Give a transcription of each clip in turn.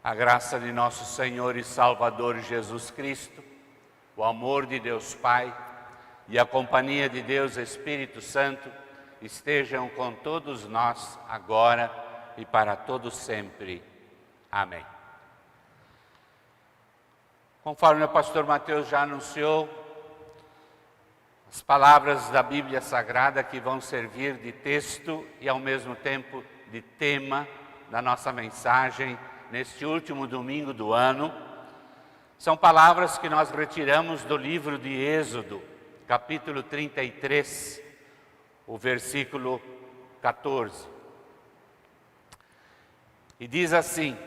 A graça de nosso Senhor e Salvador Jesus Cristo, o amor de Deus Pai e a companhia de Deus Espírito Santo estejam com todos nós agora e para todos sempre. Amém. Conforme o pastor Mateus já anunciou, as palavras da Bíblia Sagrada que vão servir de texto e ao mesmo tempo de tema da nossa mensagem neste último domingo do ano, são palavras que nós retiramos do livro de Êxodo, capítulo 33, o versículo 14. E diz assim: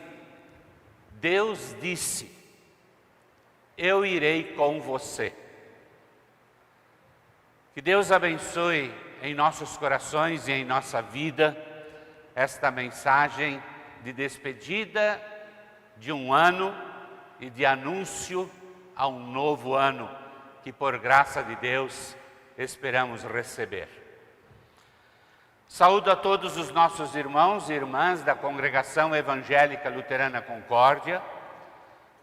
Deus disse: eu irei com você. Que Deus abençoe em nossos corações e em nossa vida esta mensagem de despedida de um ano e de anúncio a um novo ano que, por graça de Deus, esperamos receber. Saúdo a todos os nossos irmãos e irmãs da Congregação Evangélica Luterana Concórdia.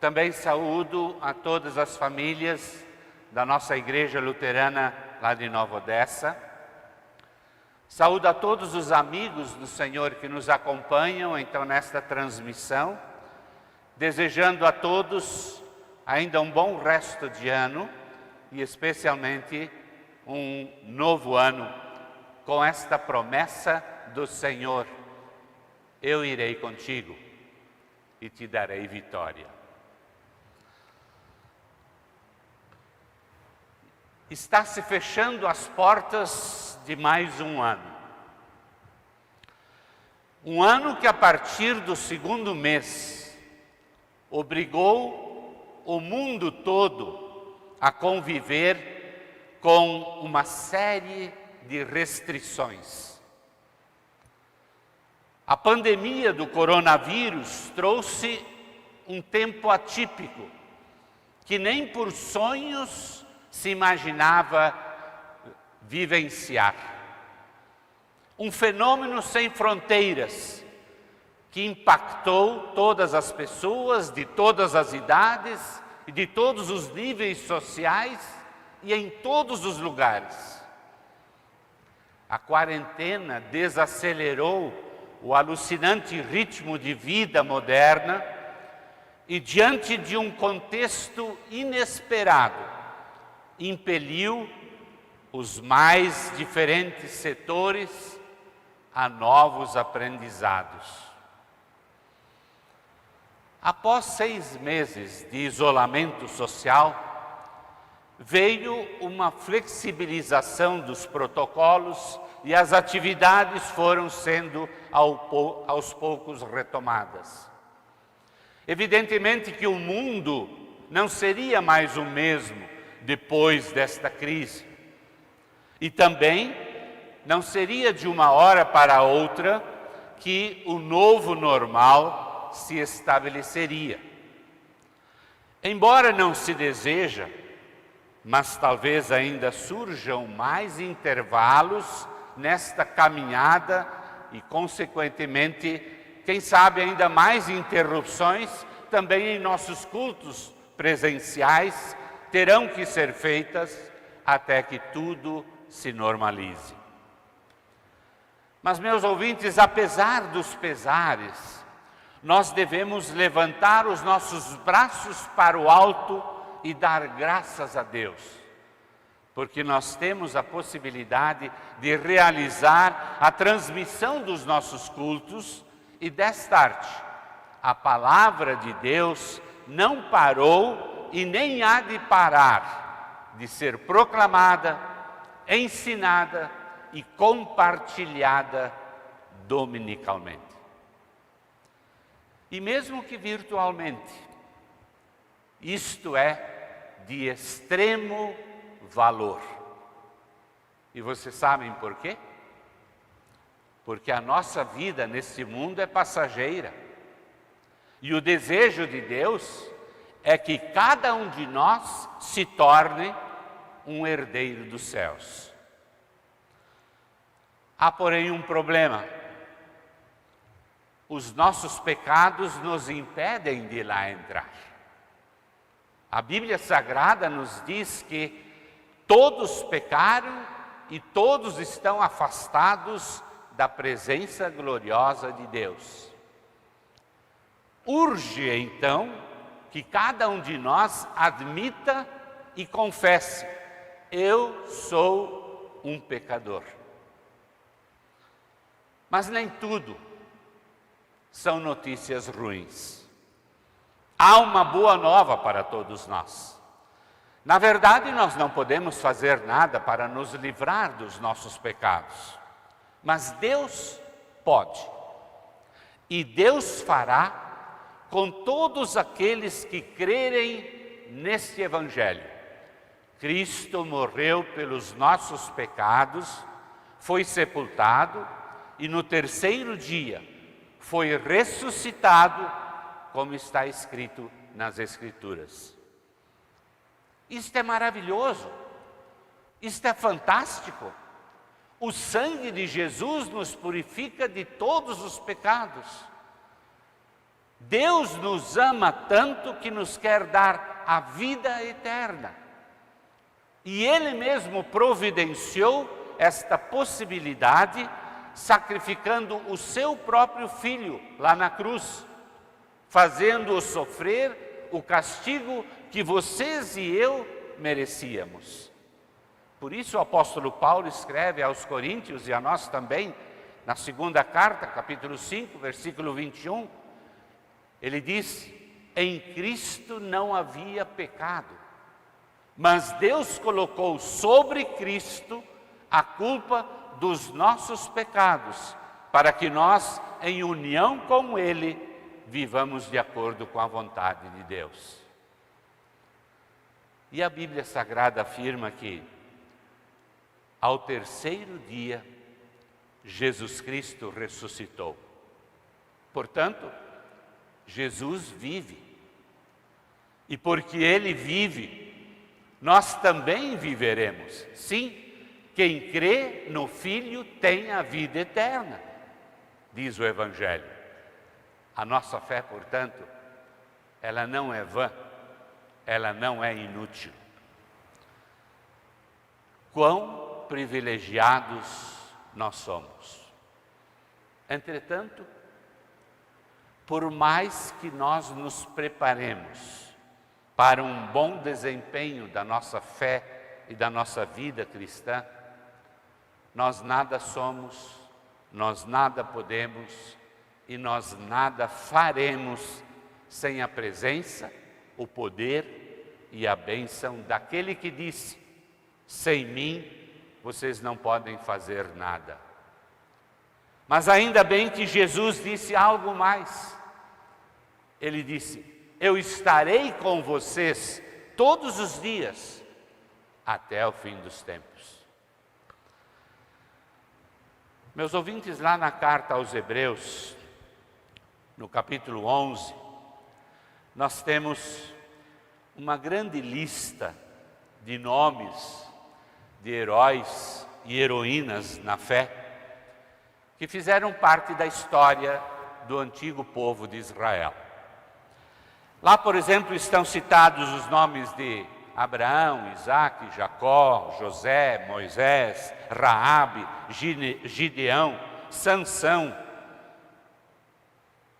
Também saúdo a todas as famílias da nossa Igreja Luterana lá de Nova Odessa. Saúdo a todos os amigos do Senhor que nos acompanham então nesta transmissão, desejando a todos ainda um bom resto de ano e especialmente um novo ano com esta promessa do Senhor: eu irei contigo e te darei vitória. Está se fechando as portas de mais um ano. Um ano que, a partir do segundo mês, obrigou o mundo todo a conviver com uma série de restrições. A pandemia do coronavírus trouxe um tempo atípico, que nem por sonhos se imaginava vivenciar. Um fenômeno sem fronteiras que impactou todas as pessoas de todas as idades e de todos os níveis sociais e em todos os lugares. A quarentena desacelerou o alucinante ritmo de vida moderna e, diante de um contexto inesperado, impeliu os mais diferentes setores a novos aprendizados. Após 6 meses de isolamento social, veio uma flexibilização dos protocolos e as atividades foram sendo aos poucos retomadas. Evidentemente que o mundo não seria mais o mesmo depois desta crise. E também não seria de uma hora para outra que o novo normal se estabeleceria. Embora não se deseja, mas talvez ainda surjam mais intervalos nesta caminhada e, consequentemente, quem sabe ainda mais interrupções também em nossos cultos presenciais terão que ser feitas até que tudo se normalize. Mas, meus ouvintes, apesar dos pesares, nós devemos levantar os nossos braços para o alto e dar graças a Deus, porque nós temos a possibilidade de realizar a transmissão dos nossos cultos e, desta arte, a palavra de Deus não parou e nem há de parar de ser proclamada, ensinada e compartilhada dominicalmente. E mesmo que virtualmente, isto é de extremo valor. E vocês sabem por quê? Porque a nossa vida nesse mundo é passageira. E o desejo de Deus é que cada um de nós se torne um herdeiro dos céus. Há, porém, um problema. os nossos pecados nos impedem de lá entrar. A Bíblia Sagrada nos diz que todos pecaram e todos estão afastados da presença gloriosa de Deus. Urge, então, que cada um de nós admita e confesse: eu sou um pecador. Mas nem tudo são notícias ruins. Há uma boa nova para todos nós. Na verdade, nós não podemos fazer nada para nos livrar dos nossos pecados. Mas Deus pode. E Deus fará com todos aqueles que crerem neste Evangelho. Cristo morreu pelos nossos pecados, foi sepultado e no terceiro dia foi ressuscitado, como está escrito nas Escrituras. Isto é maravilhoso, isto é fantástico. O sangue de Jesus nos purifica de todos os pecados. Deus nos ama tanto que nos quer dar a vida eterna. E Ele mesmo providenciou esta possibilidade, sacrificando o seu próprio Filho lá na cruz, fazendo-o sofrer o castigo que vocês e eu merecíamos. Por isso o apóstolo Paulo escreve aos Coríntios e a nós também, na segunda carta, capítulo 5, versículo 21, ele diz: em Cristo não havia pecado, mas Deus colocou sobre Cristo a culpa dos nossos pecados, para que nós, em união com Ele, vivamos de acordo com a vontade de Deus. E a Bíblia Sagrada afirma que, ao terceiro dia, Jesus Cristo ressuscitou. Portanto, Jesus vive. E porque Ele vive, nós também viveremos. Sim, quem crê no Filho tem a vida eterna, diz o Evangelho. A nossa fé, portanto, ela não é vã, ela não é inútil. Quão privilegiados nós somos. Entretanto, por mais que nós nos preparemos para um bom desempenho da nossa fé e da nossa vida cristã, nós nada somos, nós nada podemos e nós nada faremos sem a presença, o poder e a bênção daquele que disse: sem mim vocês não podem fazer nada. Mas ainda bem que Jesus disse algo mais. Ele disse: eu estarei com vocês todos os dias até o fim dos tempos. Meus ouvintes, lá na carta aos Hebreus, no capítulo 11, nós temos uma grande lista de nomes de heróis e heroínas na fé que fizeram parte da história do antigo povo de Israel. Lá, por exemplo, estão citados os nomes de Abraão, Isaque, Jacó, José, Moisés, Raabe, Gideão, Sansão,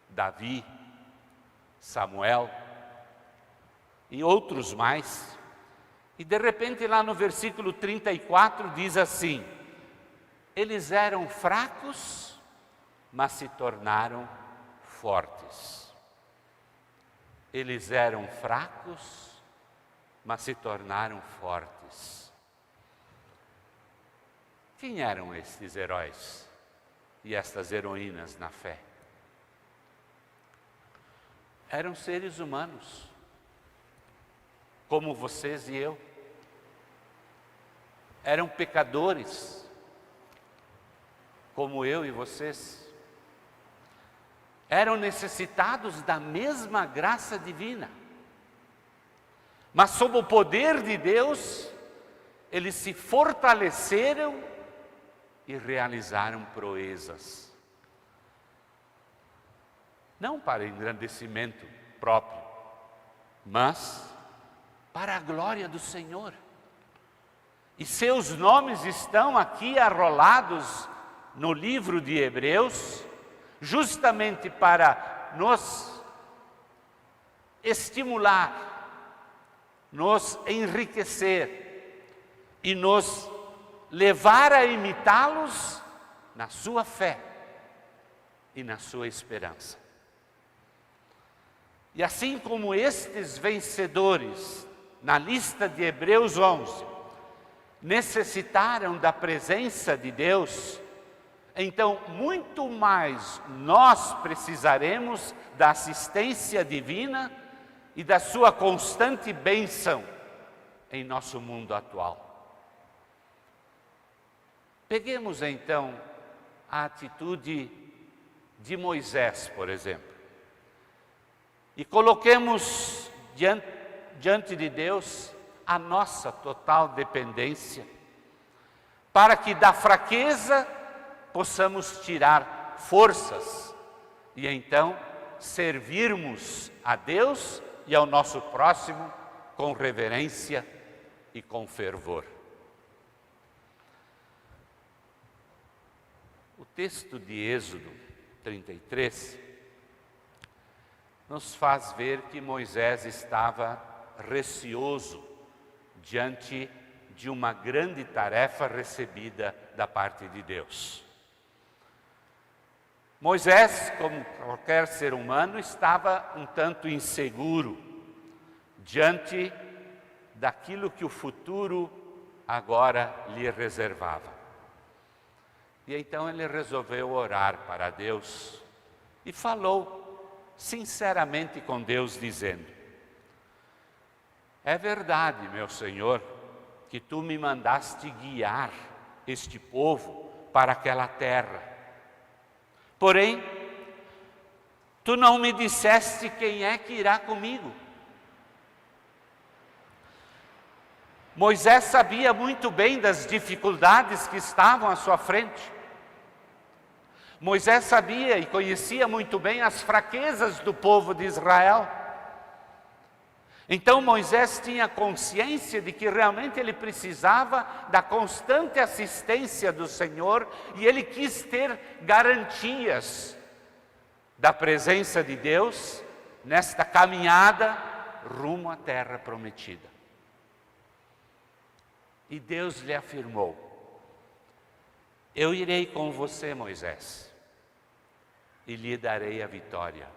Davi, Samuel e outros mais. E de repente lá no versículo 34 diz assim: eles eram fracos, mas se tornaram fortes. Eles eram fracos, mas se tornaram fortes. Quem eram estes heróis e estas heroínas na fé? Eram seres humanos, como vocês e eu. Eram pecadores, como eu e vocês. Eram necessitados da mesma graça divina. Mas sob o poder de Deus, eles se fortaleceram e realizaram proezas. não para engrandecimento próprio, mas para a glória do Senhor. E seus nomes estão aqui arrolados no livro de Hebreus, justamente para nos estimular, nos enriquecer e nos levar a imitá-los na sua fé e na sua esperança. E assim como estes vencedores, na lista de Hebreus 11, necessitaram da presença de Deus, então muito mais nós precisaremos da assistência divina e da sua constante bênção em nosso mundo atual. Peguemos então a atitude de Moisés, por exemplo, e coloquemos diante de Deus a nossa total dependência, para que da fraqueza possamos tirar forças e então servirmos a Deus e ao nosso próximo com reverência e com fervor. O texto de Êxodo 33 nos faz ver que Moisés estava receoso diante de uma grande tarefa recebida da parte de Deus. Moisés, como qualquer ser humano, estava um tanto inseguro diante daquilo que o futuro agora lhe reservava. E então ele resolveu orar para Deus e falou sinceramente com Deus, dizendo: é verdade, meu Senhor, que tu me mandaste guiar este povo para aquela terra. Porém, tu não me disseste quem é que irá comigo. Moisés sabia muito bem das dificuldades que estavam à sua frente. Moisés sabia e conhecia muito bem as fraquezas do povo de Israel. Então Moisés tinha consciência de que realmente ele precisava da constante assistência do Senhor e ele quis ter garantias da presença de Deus nesta caminhada rumo à terra prometida. E Deus lhe afirmou: eu irei com você, Moisés, e lhe darei a vitória.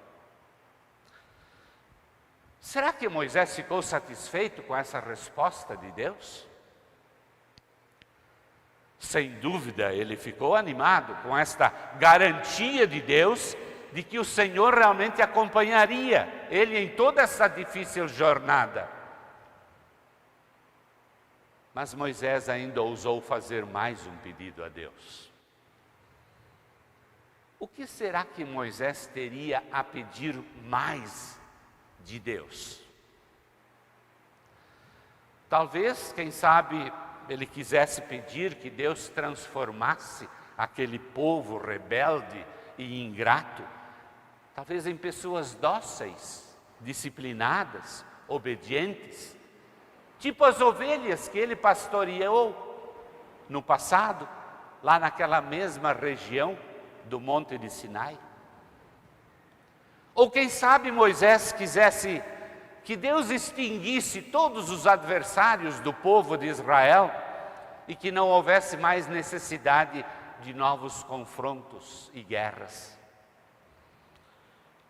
Será que Moisés ficou satisfeito com essa resposta de Deus? Sem dúvida, ele ficou animado com esta garantia de Deus de que o Senhor realmente acompanharia ele em toda essa difícil jornada. Mas Moisés ainda ousou fazer mais um pedido a Deus. O que será que Moisés teria a pedir mais de Deus? Talvez, quem sabe, ele quisesse pedir que Deus transformasse aquele povo rebelde e ingrato, talvez em pessoas dóceis, disciplinadas, obedientes, tipo as ovelhas que ele pastoreou no passado, lá naquela mesma região do Monte de Sinai. Ou quem sabe Moisés quisesse que Deus extinguisse todos os adversários do povo de Israel e que não houvesse mais necessidade de novos confrontos e guerras.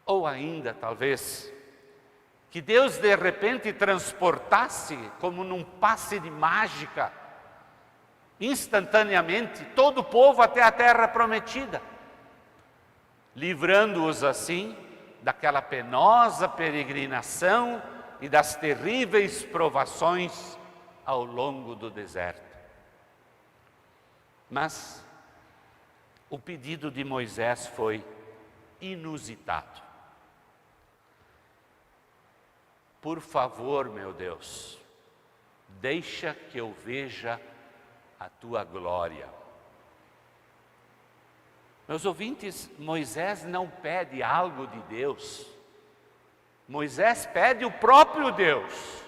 Ou ainda, talvez, que Deus de repente transportasse, como num passe de mágica, instantaneamente, todo o povo até a terra prometida, livrando-os assim daquela penosa peregrinação e das terríveis provações ao longo do deserto. Mas o pedido de Moisés foi inusitado. Por favor, meu Deus, deixa que eu veja a tua glória. Meus ouvintes, Moisés não pede algo de Deus. Moisés pede o próprio Deus.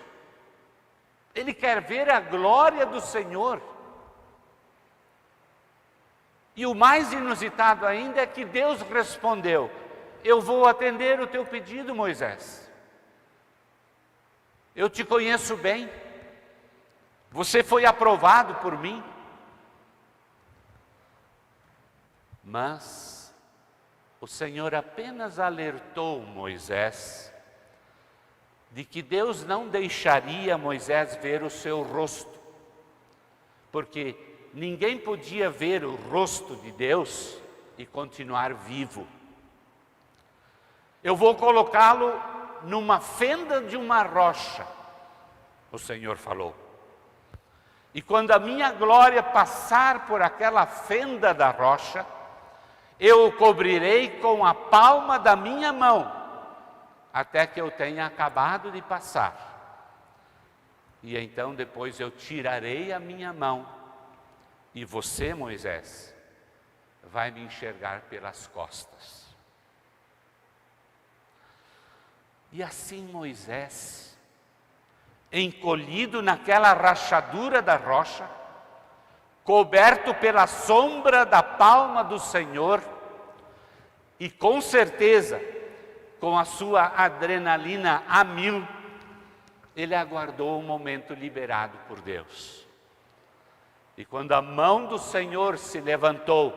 Ele quer ver a glória do Senhor. E o mais inusitado ainda é que Deus respondeu: eu vou atender o teu pedido, Moisés. Eu te conheço bem. Você foi aprovado por mim. Mas o Senhor apenas alertou Moisés de que Deus não deixaria Moisés ver o seu rosto, porque ninguém podia ver o rosto de Deus e continuar vivo. Eu vou colocá-lo numa fenda de uma rocha, o Senhor falou. E quando a minha glória passar por aquela fenda da rocha, eu o cobrirei com a palma da minha mão, até que eu tenha acabado de passar. E então depois eu tirarei a minha mão, e você, Moisés, vai me enxergar pelas costas. E assim Moisés, encolhido naquela rachadura da rocha, coberto pela sombra da palma do Senhor, e com certeza, com a sua adrenalina a mil, ele aguardou o momento liberado por Deus. E quando a mão do Senhor se levantou,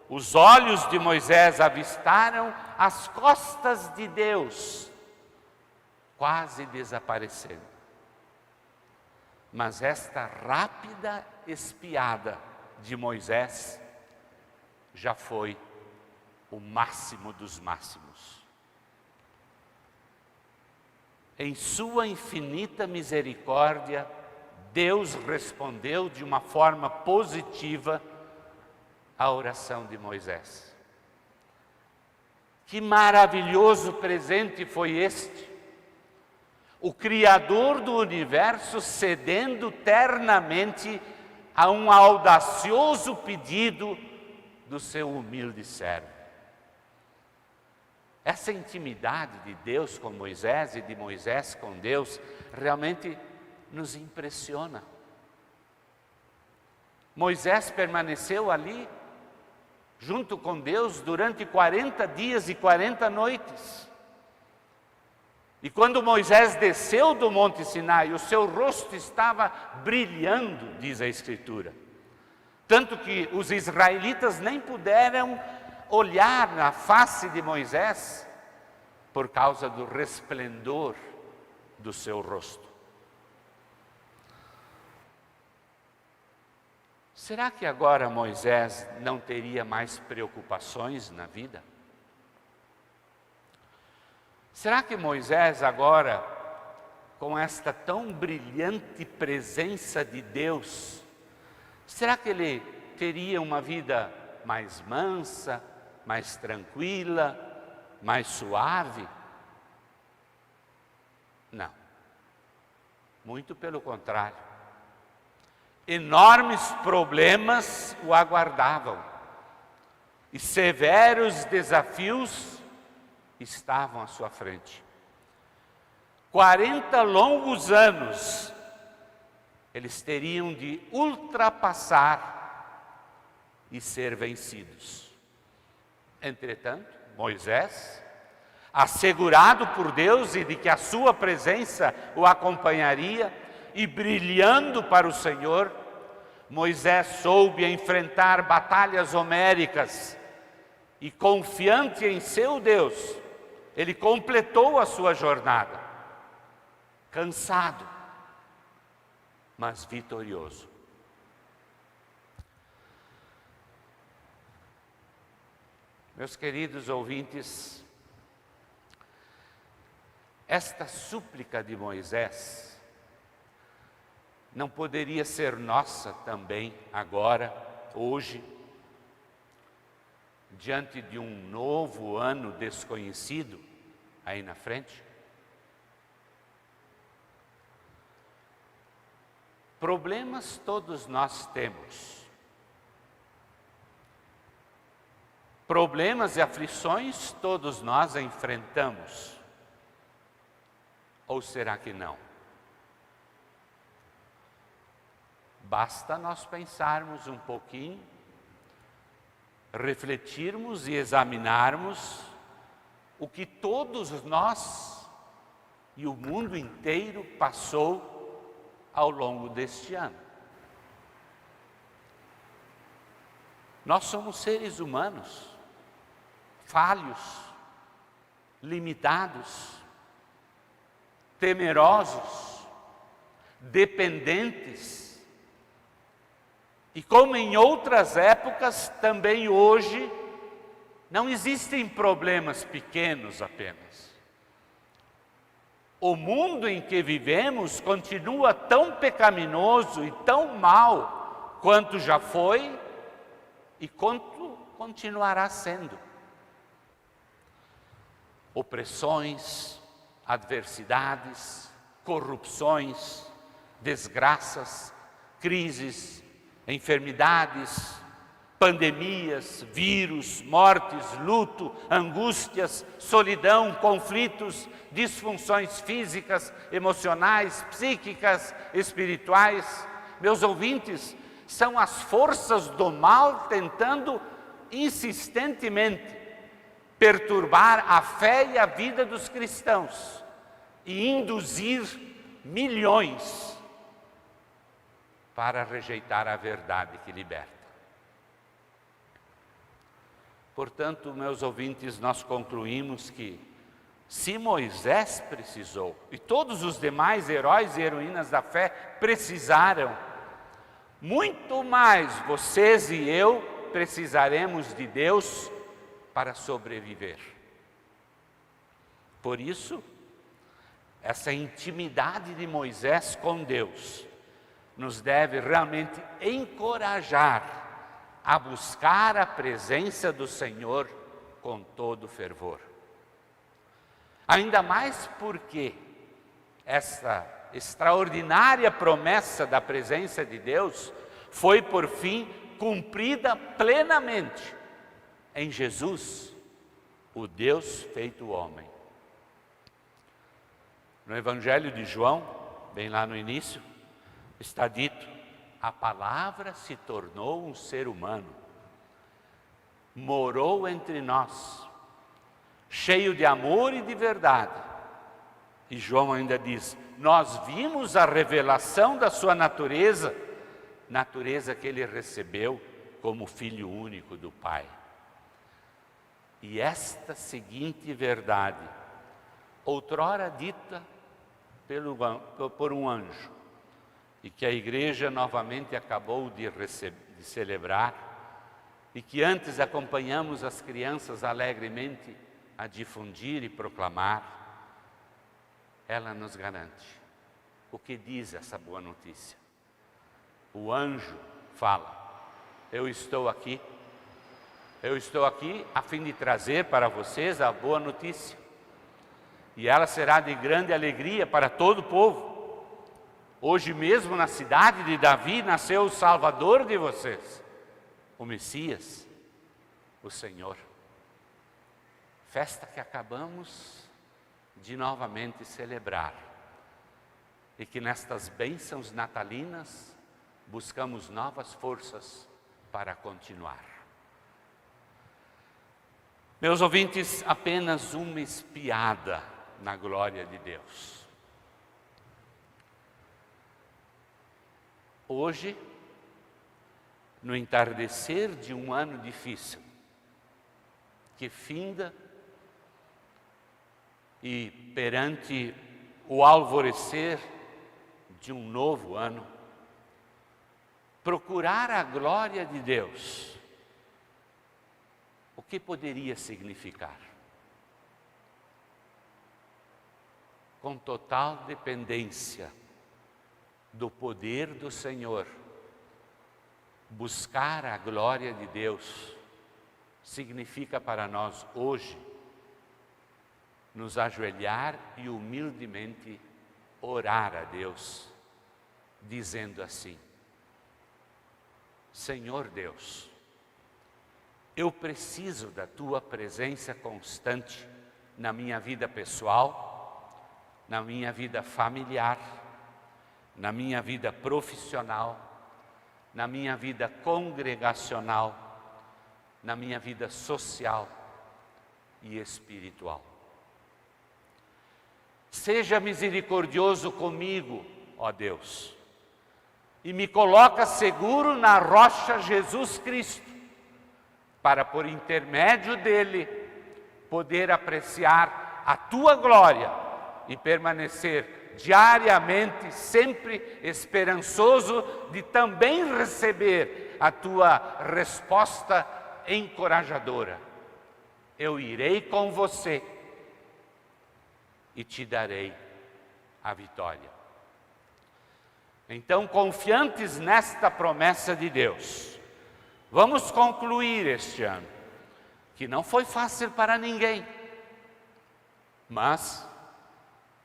os olhos de Moisés avistaram as costas de Deus, quase desaparecendo. Mas esta rápida espiada de Moisés já foi o máximo dos máximos. Em sua infinita misericórdia, Deus respondeu de uma forma positiva à oração de Moisés. Que maravilhoso presente foi este! O Criador do universo cedendo ternamente a um audacioso pedido do seu humilde servo. Essa intimidade de Deus com Moisés e de Moisés com Deus realmente nos impressiona. Moisés permaneceu ali junto com Deus durante 40 dias e 40 noites. E quando Moisés desceu do Monte Sinai, o seu rosto estava brilhando, diz a Escritura. Tanto que os israelitas nem puderam olhar na face de Moisés por causa do resplendor do seu rosto. Será que agora Moisés não teria mais preocupações na vida? Será que Moisés agora, com esta tão brilhante presença de Deus, será que ele teria uma vida mais mansa, mais tranquila, mais suave? Não. Muito pelo contrário. Enormes problemas o aguardavam e severos desafios estavam à sua frente. 40 longos anos eles teriam de ultrapassar e ser vencidos. Entretanto, Moisés, assegurado por Deus e de que a sua presença o acompanharia e brilhando para o Senhor, Moisés soube enfrentar batalhas homéricas e, confiante em seu Deus, ele completou a sua jornada, cansado, mas vitorioso. Meus queridos ouvintes, esta súplica de Moisés não poderia ser nossa também agora, hoje, diante de um novo ano desconhecido aí na frente? Problemas todos nós temos. Problemas e aflições todos nós enfrentamos. Ou será que não? Basta nós pensarmos um pouquinho, refletirmos e examinarmos o que todos nós e o mundo inteiro passou ao longo deste ano. Nós somos seres humanos, falhos, limitados, temerosos, dependentes. E como em outras épocas, também hoje, não existem problemas pequenos apenas. O mundo em que vivemos continua tão pecaminoso e tão mal quanto já foi e quanto continuará sendo. Opressões, adversidades, corrupções, desgraças, crises, enfermidades, pandemias, vírus, mortes, luto, angústias, solidão, conflitos, disfunções físicas, emocionais, psíquicas, espirituais. Meus ouvintes, são as forças do mal tentando insistentemente perturbar a fé e a vida dos cristãos e induzir milhões para rejeitar a verdade que liberta. Portanto, meus ouvintes, nós concluímos que se Moisés precisou, e todos os demais heróis e heroínas da fé precisaram, muito mais vocês e eu precisaremos de Deus para sobreviver. Por isso, essa intimidade de Moisés com Deus nos deve realmente encorajar a buscar a presença do Senhor com todo fervor. Ainda mais porque essa extraordinária promessa da presença de Deus foi, por fim, cumprida plenamente em Jesus, o Deus feito homem. No Evangelho de João, bem lá no início, está dito: a palavra se tornou um ser humano, morou entre nós, cheio de amor e de verdade. E João ainda diz: nós vimos a revelação da sua natureza, natureza que ele recebeu como Filho único do Pai. E esta seguinte verdade, outrora dita por um anjo, e que a igreja novamente acabou de celebrar, e que antes acompanhamos as crianças alegremente a difundir e proclamar, ela nos garante. O que diz essa boa notícia? O anjo fala: eu estou aqui a fim de trazer para vocês a boa notícia, e ela será de grande alegria para todo o povo. Hoje mesmo na cidade de Davi nasceu o Salvador de vocês, o Messias, o Senhor. Festa que acabamos de novamente celebrar, e que nestas bênçãos natalinas buscamos novas forças para continuar. Meus ouvintes, apenas uma espiada na glória de Deus. Hoje, no entardecer de um ano difícil, que finda, e perante o alvorecer de um novo ano, procurar a glória de Deus, o que poderia significar? Com total dependência do poder do Senhor, buscar a glória de Deus significa para nós hoje nos ajoelhar e humildemente orar a Deus, dizendo assim: Senhor Deus, eu preciso da Tua presença constante na minha vida pessoal, na minha vida familiar, na minha vida profissional, na minha vida congregacional, na minha vida social e espiritual. Seja misericordioso comigo, ó Deus, e me coloca seguro na rocha Jesus Cristo, para por intermédio dele poder apreciar a Tua glória e permanecer diariamente, sempre esperançoso de também receber a Tua resposta encorajadora. Eu irei com você e te darei a vitória. Então, confiantes nesta promessa de Deus, vamos concluir este ano, que não foi fácil para ninguém, mas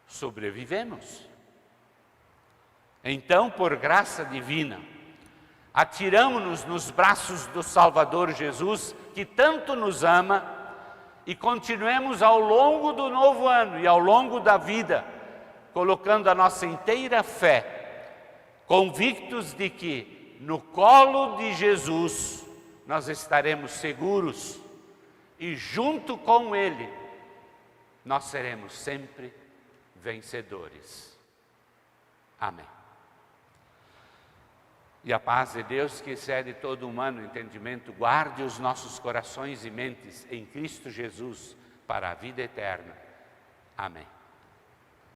sobrevivemos. Então, por graça divina, atiramos-nos nos braços do Salvador Jesus, que tanto nos ama, e continuemos ao longo do novo ano e ao longo da vida, colocando a nossa inteira fé, convictos de que no colo de Jesus nós estaremos seguros e junto com Ele nós seremos sempre vencedores. Amém. E a paz de Deus, que excede todo humano entendimento, guarde os nossos corações e mentes em Cristo Jesus para a vida eterna. Amém.